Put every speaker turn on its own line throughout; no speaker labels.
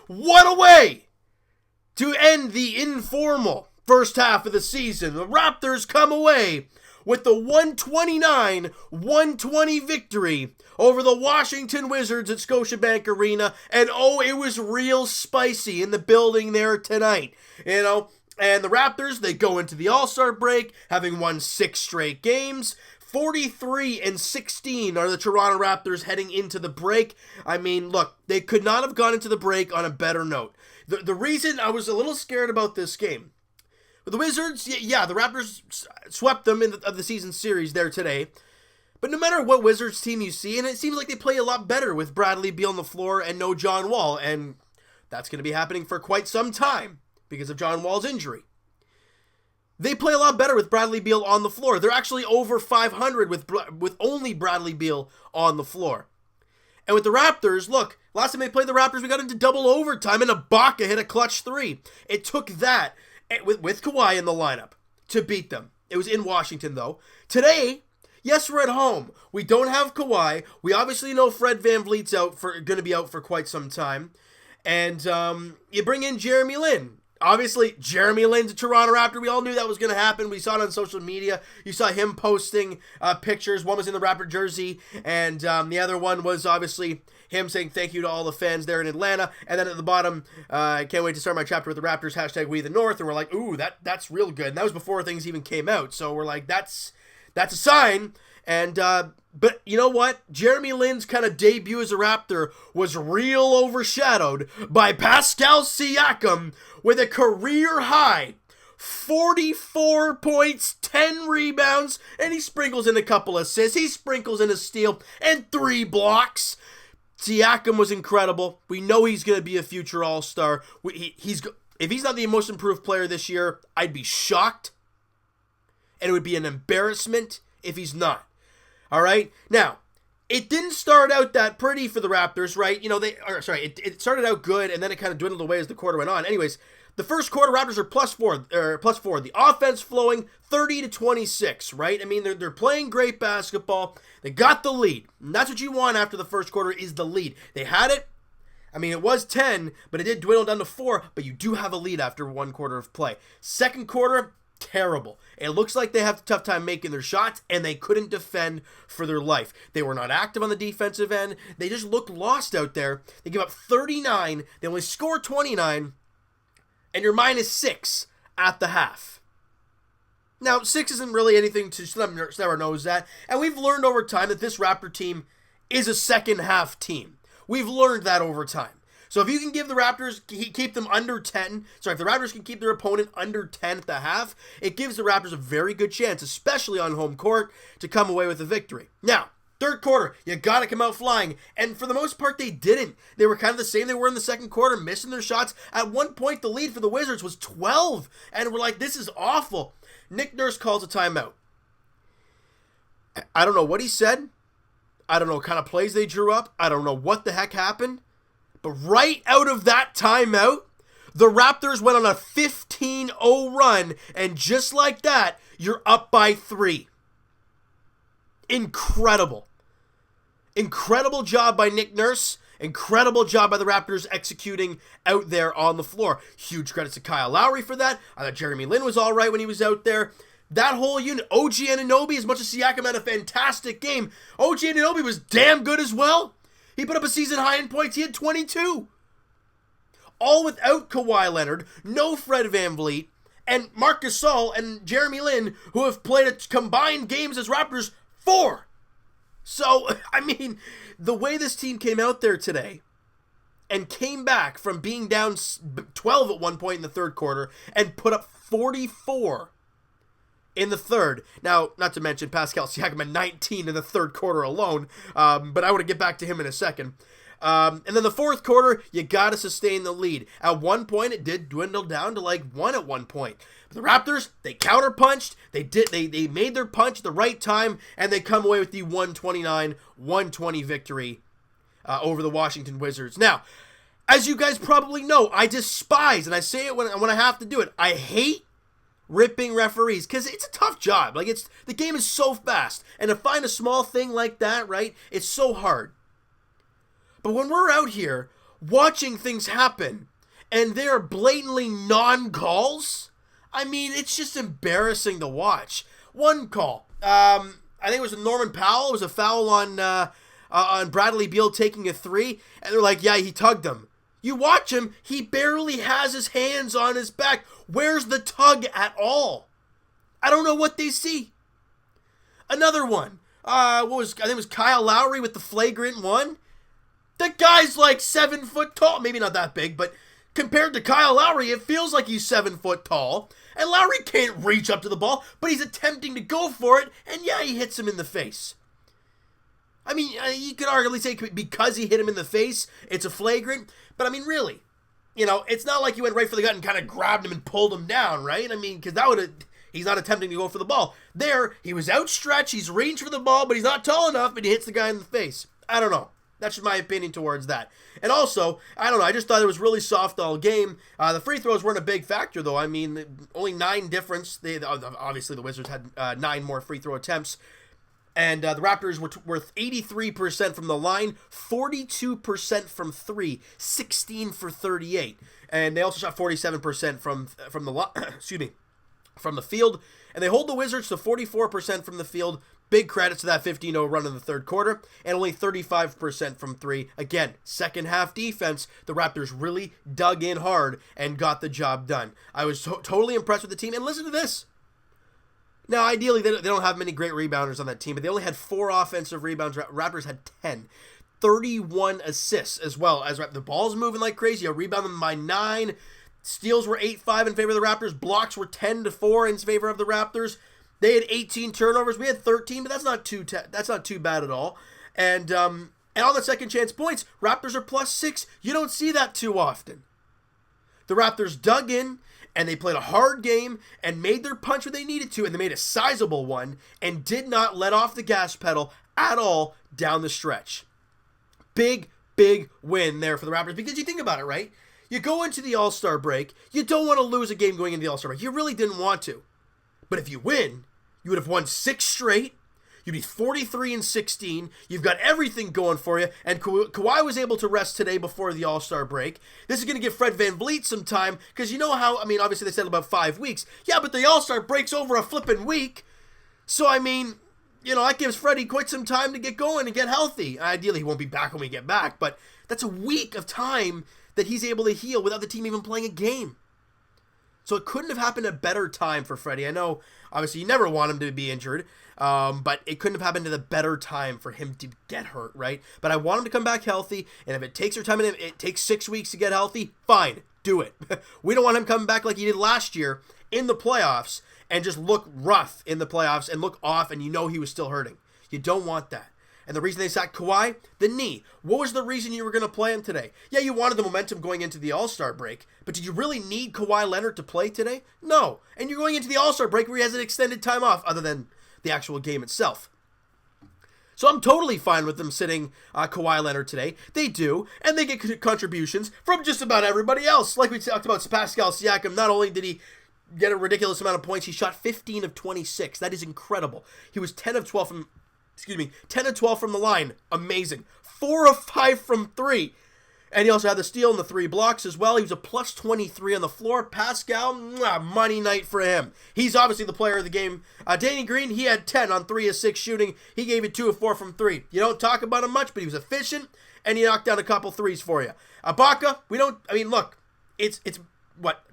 What a way to end the informal first half of the season. The Raptors come away with the 129-120 victory over the Washington Wizards at Scotiabank Arena. And oh, it was real spicy in the building there tonight. You know, and the Raptors, they go into the All-Star break having won 6 straight games. 43-16 are the Toronto Raptors heading into the break. I mean, look, they could not have gone into the break on a better note. The reason I was a little scared about this game, the Wizards, yeah, the Raptors swept them of the season series there today. But no matter what Wizards team you see, and it seems like they play a lot better with Bradley Beal on the floor and no John Wall, and that's going to be happening for quite some time because of John Wall's injury. They play a lot better with Bradley Beal on the floor. They're actually over 500 with only Bradley Beal on the floor. And with the Raptors, look, last time they played the Raptors, we got into double overtime and Ibaka hit a clutch 3. It took that, with Kawhi in the lineup, to beat them. It was in Washington, though. Today, yes, we're at home. We don't have Kawhi. We obviously know Fred VanVleet's going to be out for quite some time. And you bring in Jeremy Lin. Obviously, Jeremy Lin's a Toronto Raptor. We all knew that was going to happen. We saw it on social media. You saw him posting pictures. One was in the Raptor jersey, and the other one was obviously him saying thank you to all the fans there in Atlanta. And then at the bottom, I can't wait to start my chapter with the Raptors, hashtag We the North. And we're like, ooh, that's real good. And that was before things even came out. So we're like, that's a sign. And but you know what? Jeremy Lin's kind of debut as a Raptor was real overshadowed by Pascal Siakam with a career high 44 points, 10 rebounds, and he sprinkles in a couple assists. He sprinkles in a steal and 3 blocks. Siakam was incredible. We know he's going to be a future All-Star. If he's not the most improved player this year, I'd be shocked. And it would be an embarrassment if he's not. All right? Now, it didn't start out that pretty for the Raptors, right? You know, it started out good, and then it kind of dwindled away as the quarter went on. Anyways, the first quarter, Raptors are plus four. The offense flowing 30-26, right? I mean, they're playing great basketball. They got the lead. And that's what you want after the first quarter is the lead. They had it. I mean, it was 10, but it did dwindle down to 4, but you do have a lead after one quarter of play. Second quarter, terrible. It looks like they have a tough time making their shots, and they couldn't defend for their life. They were not active on the defensive end. They just looked lost out there. They give up 39. They only score 29, and you're minus 6 at the half. Now, 6 isn't really anything to snub our nose at, and we've learned over time that this Raptor team is a second half team. We've learned that over time. So if you can give the Raptors, keep them under 10, if the Raptors can keep their opponent under 10 at the half, it gives the Raptors a very good chance, especially on home court, to come away with a victory. Now, third quarter, you got to come out flying, and for the most part, they didn't. They were kind of the same they were in the second quarter, missing their shots. At one point, the lead for the Wizards was 12, and we're like, this is awful. Nick Nurse calls a timeout. I don't know what he said. I don't know what kind of plays they drew up. I don't know what the heck happened. But right out of that timeout, the Raptors went on a 15-0 run, and just like that, you're up by 3. Incredible. Incredible job by Nick Nurse. Incredible job by the Raptors executing out there on the floor. Huge credits to Kyle Lowry for that. I thought Jeremy Lin was all right when he was out there. That whole unit, OG Anunoby, as much as Siakam had a fantastic game, OG Anunoby was damn good as well. He put up a season high in points. He had 22. All without Kawhi Leonard, no Fred VanVleet, and Marc Gasol and Jeremy Lin, who have played a combined games as Raptors 4. So, I mean, the way this team came out there today and came back from being down 12 at one point in the third quarter and put up 44 in the third. Now, not to mention Pascal Siakam at 19 in the third quarter alone, but I want to get back to him in a second. And then the fourth quarter, you got to sustain the lead. At one point, it did dwindle down to like 1 at one point. But the Raptors, they counterpunched. They made their punch at the right time, and they come away with the 129-120 victory over the Washington Wizards. Now, as you guys probably know, I despise, and I say it when I have to do it, I hate ripping referees, because it's a tough job. Like, the game is so fast, and to find a small thing like that, right, it's so hard. But when we're out here watching things happen, and they're blatantly non-calls. I mean, it's just embarrassing to watch. One call, I think it was Norman Powell. It was a foul on Bradley Beal taking a three, and they're like, yeah, he tugged him. You watch him, he barely has his hands on his back. Where's the tug at all? I don't know what they see. Another one, I think it was Kyle Lowry with the flagrant one. The guy's like 7 foot tall. Maybe not that big, but compared to Kyle Lowry, it feels like he's 7 foot tall. And Lowry can't reach up to the ball, but he's attempting to go for it, and yeah, he hits him in the face. I mean, you could arguably say because he hit him in the face, it's a flagrant. But I mean, really, it's not like you went right for the gut and kind of grabbed him and pulled him down, right? I mean, because he's not attempting to go for the ball. There, he was outstretched, he's reaching for the ball, but he's not tall enough, and he hits the guy in the face. I don't know. That's just my opinion towards that. And also, I don't know, I just thought it was really soft all game. The free throws weren't a big factor, though. I mean, only 9 difference. Obviously, the Wizards had 9 more free throw attempts. And the Raptors were worth 83% from the line, 42% from 3, 16 for 38. And they also shot 47% from the from the field. And they hold the Wizards to 44% from the field. Big credit to that 15-0 run in the third quarter. And only 35% from 3. Again, second half defense, the Raptors really dug in hard and got the job done. I was totally impressed with the team. And listen to this. Now, ideally, they don't have many great rebounders on that team, but they only had 4 offensive rebounds. Raptors had 10. 31 assists as well. As the ball's moving like crazy. I rebounded them by 9. Steals were 8-5 in favor of the Raptors. Blocks were 10-4 in favor of the Raptors. They had 18 turnovers. We had 13, but that's not too bad at all. And on the second chance points, Raptors are +6. You don't see that too often. The Raptors dug in, and they played a hard game and made their punch when they needed to, and they made a sizable one and did not let off the gas pedal at all down the stretch. Big, big win there for the Raptors, because you think about it, right? You go into the All-Star break, you don't want to lose a game going into the All-Star break. You really didn't want to. But if you win, you would have won 6 straight. You'd be 43-16. You've got everything going for you. And Kawhi was able to rest today before the All-Star break. This is going to give Fred VanVleet some time, because you know how, obviously they said about 5 weeks. Yeah, but the All-Star break's over a flipping week. So, that gives Freddie quite some time to get going and get healthy. Ideally, he won't be back when we get back, but that's a week of time that he's able to heal without the team even playing a game. So it couldn't have happened at a better time for Freddie. I know, obviously, you never want him to be injured, but it couldn't have happened at a better time for him to get hurt, right? But I want him to come back healthy, and if it takes your time and it takes 6 weeks to get healthy, fine, do it. We don't want him coming back like he did last year in the playoffs and just look rough in the playoffs and look off and he was still hurting. You don't want that. And the reason they sacked Kawhi, the knee. What was the reason you were going to play him today? Yeah, you wanted the momentum going into the All-Star break, but did you really need Kawhi Leonard to play today? No. And you're going into the All-Star break where he has an extended time off other than the actual game itself. So I'm totally fine with them sitting Kawhi Leonard today. They do, and they get contributions from just about everybody else. Like we talked about Pascal Siakam, not only did he get a ridiculous amount of points, he shot 15 of 26. That is incredible. He was 10 of 12 from the line. Amazing. 4 of 5 from 3. And he also had the steal and the 3 blocks as well. He was a plus 23 on the floor. Pascal, money night for him. He's obviously the player of the game. Danny Green, he had 10 on 3 of 6 shooting. He gave you 2 of 4 from 3. You don't talk about him much, but he was efficient, and he knocked down a couple threes for you. Ibaka, look, it's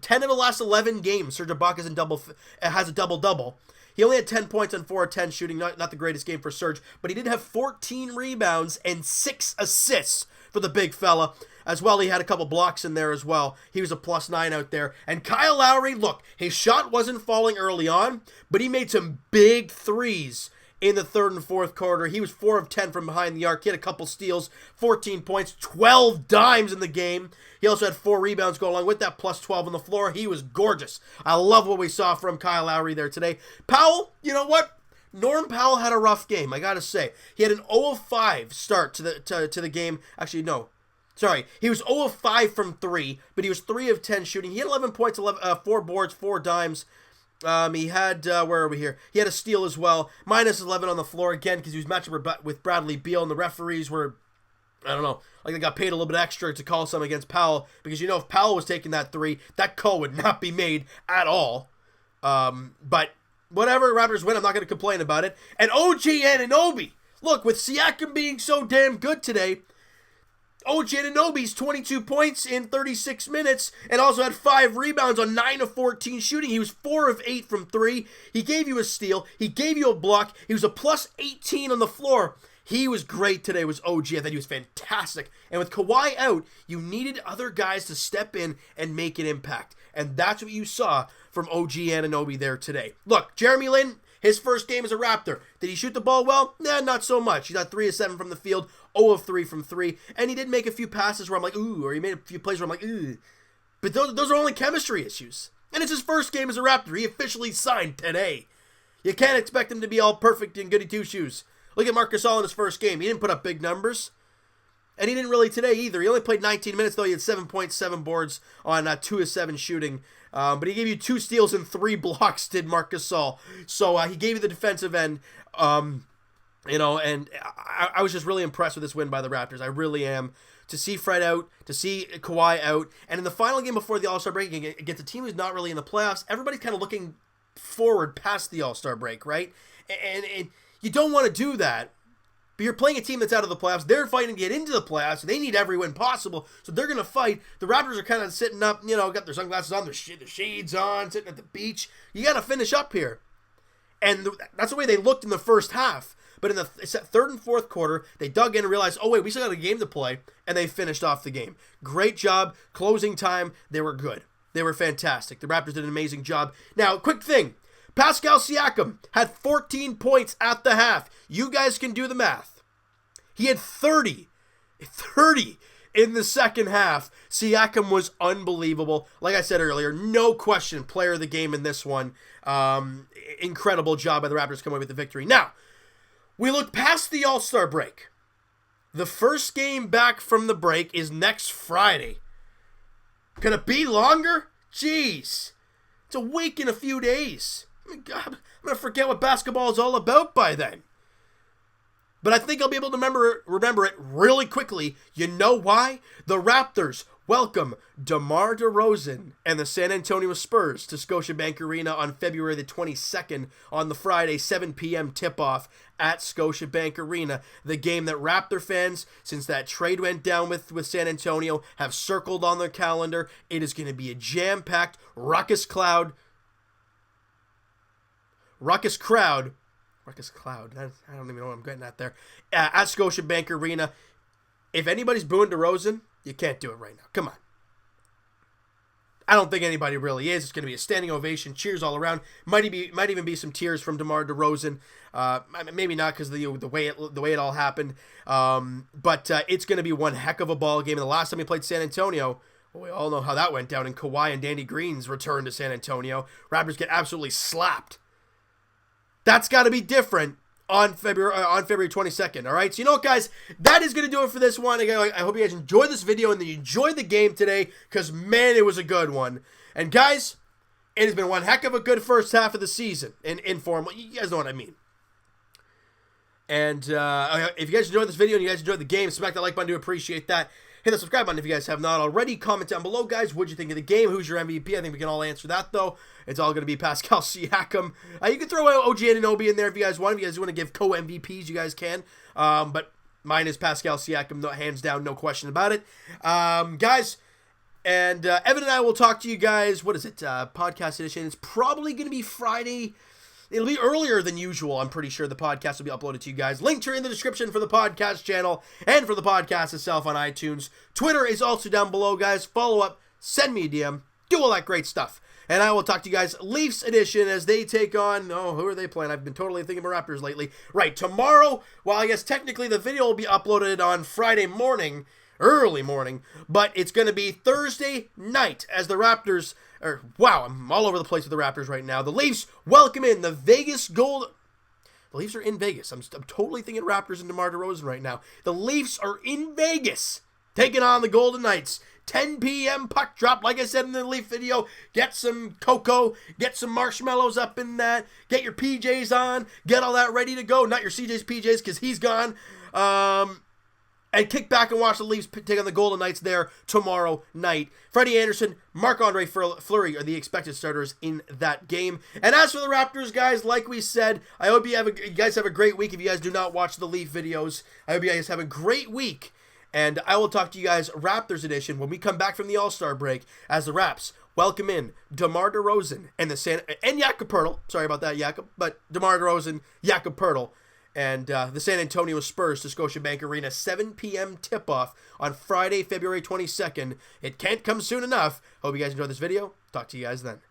10 of the last 11 games, Serge Ibaka has a double-double. He only had 10 points on 4 of 10 shooting, not the greatest game for Serge, but he did have 14 rebounds and 6 assists for the big fella. As well, he had a couple blocks in there as well. He was a plus 9 out there. And Kyle Lowry, look, his shot wasn't falling early on, but he made some big threes in the third and fourth quarter. He was 4 of 10 from behind the arc. He had a couple steals, 14 points, 12 dimes in the game. He also had 4 rebounds go along with that, plus 12 on the floor. He was gorgeous. I love what we saw from Kyle Lowry there today. Powell, you know what? Norm Powell had a rough game, I gotta say. He had an 0 of 5 start to the game. Actually, no. Sorry, he was 0 of 5 from 3, but he was 3 of 10 shooting. He had 11 points, 4 boards, 4 dimes. He had, where are we here? He had a steal as well. Minus 11 on the floor again because he was matched up with Bradley Beal, and the referees were I don't know. Like they got paid a little bit extra to call some against Powell because if Powell was taking that three, that call would not be made at all. But whatever, Raptors win. I'm not going to complain about it. And OG Anunoby, look, with Siakam being so damn good today, OG Anunoby's 22 points in 36 minutes and also had 5 rebounds on 9 of 14 shooting. He was 4 of 8 from 3. He gave you a steal. He gave you a block. He was a plus 18 on the floor. He was great today, was OG. I thought he was fantastic. And with Kawhi out, you needed other guys to step in and make an impact. And that's what you saw from OG Anunoby there today. Look, Jeremy Lin, his first game as a Raptor. Did he shoot the ball well? Nah, not so much. He got 3 of 7 from the field, 0 of 3 from 3. And he did make a few passes where I'm like, ooh, or he made a few plays where I'm like, ooh. But those are only chemistry issues. And it's his first game as a Raptor. He officially signed today. You can't expect him to be all perfect and goody two-shoes. Look at Marc Gasol in his first game. He didn't put up big numbers. And he didn't really today either. He only played 19 minutes, though. He had 7.7 boards on 2 of 7 shooting. But he gave you 2 steals and 3 blocks, did Marc Gasol. So he gave you the defensive end. And I was just really impressed with this win by the Raptors. I really am. To see Fred out, to see Kawhi out. And in the final game before the All-Star break, against a team who's not really in the playoffs, everybody's kind of looking forward past the All-Star break, right? And you don't want to do that, but you're playing a team that's out of the playoffs. They're fighting to get into the playoffs, and they need every win possible, so they're going to fight. The Raptors are kind of sitting up, got their sunglasses on, their shades on, sitting at the beach. You got to finish up here. And that's the way they looked in the first half. But in the third and fourth quarter, they dug in and realized, oh, wait, we still got a game to play, and they finished off the game. Great job. Closing time, they were good. They were fantastic. The Raptors did an amazing job. Now, quick thing. Pascal Siakam had 14 points at the half. You guys can do the math. He had 30 in the second half. Siakam was unbelievable. Like I said earlier, no question, player of the game in this one. Incredible job by the Raptors coming away with the victory. Now, we look past the All-Star break. The first game back from the break is next Friday. Could it be longer? Jeez. It's a week and a few days. God, I'm going to forget what basketball is all about by then. But I think I'll be able to remember it really quickly. You know why? The Raptors welcome DeMar DeRozan and the San Antonio Spurs to Scotiabank Arena on February the 22nd on the Friday 7 p.m. tip-off at Scotiabank Arena. The game that Raptor fans, since that trade went down with San Antonio, have circled on their calendar. It is going to be a jam-packed, raucous crowd. I don't even know what I'm getting at there. At Scotiabank Arena. If anybody's booing DeRozan, you can't do it right now. Come on. I don't think anybody really is. It's going to be a standing ovation, cheers all around. Might even be some tears from DeMar DeRozan. Maybe not because of the way it all happened. But it's going to be one heck of a ball game. And the last time we played San Antonio, well, we all know how that went down. And Kawhi and Danny Green's return to San Antonio. Raptors get absolutely slapped. That's got to be different on February 22nd, all right? So you know what, guys? That is going to do it for this one. I hope you guys enjoyed this video and that you enjoyed the game today because, man, it was a good one. And, guys, it has been one heck of a good first half of the season in informal. You guys know what I mean. And if you guys enjoyed this video and you guys enjoyed the game, smack that like button. I do appreciate that. Hit the subscribe button if you guys have not already. Comment down below, guys. What'd you think of the game? Who's your MVP? I think we can all answer that, though. It's all going to be Pascal Siakam. You can throw out OG Anunoby in there if you guys want. If you guys want to give co-MVPs, you guys can. But mine is Pascal Siakam, hands down, no question about it. Guys, and Evan and I will talk to you guys. What is it? Podcast edition. It's probably going to be Friday. It'll be earlier than usual. I'm pretty sure the podcast will be uploaded to you guys. Links are in the description for the podcast channel and for the podcast itself on iTunes. Twitter is also down below, guys. Follow up, send me a DM, do all that great stuff. And I will talk to you guys Leafs edition as they take on, who are they playing? I've been totally thinking about Raptors lately. Right, tomorrow, well, I guess technically the video will be uploaded on Friday morning, early morning, but it's going to be Thursday night as the Raptors... Wow, I'm all over the place with the Raptors right now. The Leafs welcome in the Vegas Gold... The Leafs are in Vegas. I'm totally thinking Raptors and DeMar DeRozan right now. The Leafs are in Vegas, taking on the Golden Knights. 10 p.m. puck drop, like I said in the Leaf video. Get some cocoa, get some marshmallows up in that, get your PJs on, get all that ready to go. Not your CJ's PJs, because he's gone. and kick back and watch the Leafs take on the Golden Knights there tomorrow night. Freddie Anderson, Marc-Andre Fleury are the expected starters in that game. And as for the Raptors, guys, like we said, I hope you guys have a great week. If you guys do not watch the Leaf videos, I hope you guys have a great week. And I will talk to you guys Raptors edition when we come back from the All-Star break as the Raps welcome in DeMar DeRozan and Jakob Poeltl. Sorry about that, Jakob, but DeMar DeRozan, Jakob Poeltl, and the San Antonio Spurs to Scotiabank Arena, 7 p.m. tip-off on Friday, February 22nd. It can't come soon enough. Hope you guys enjoyed this video. Talk to you guys then.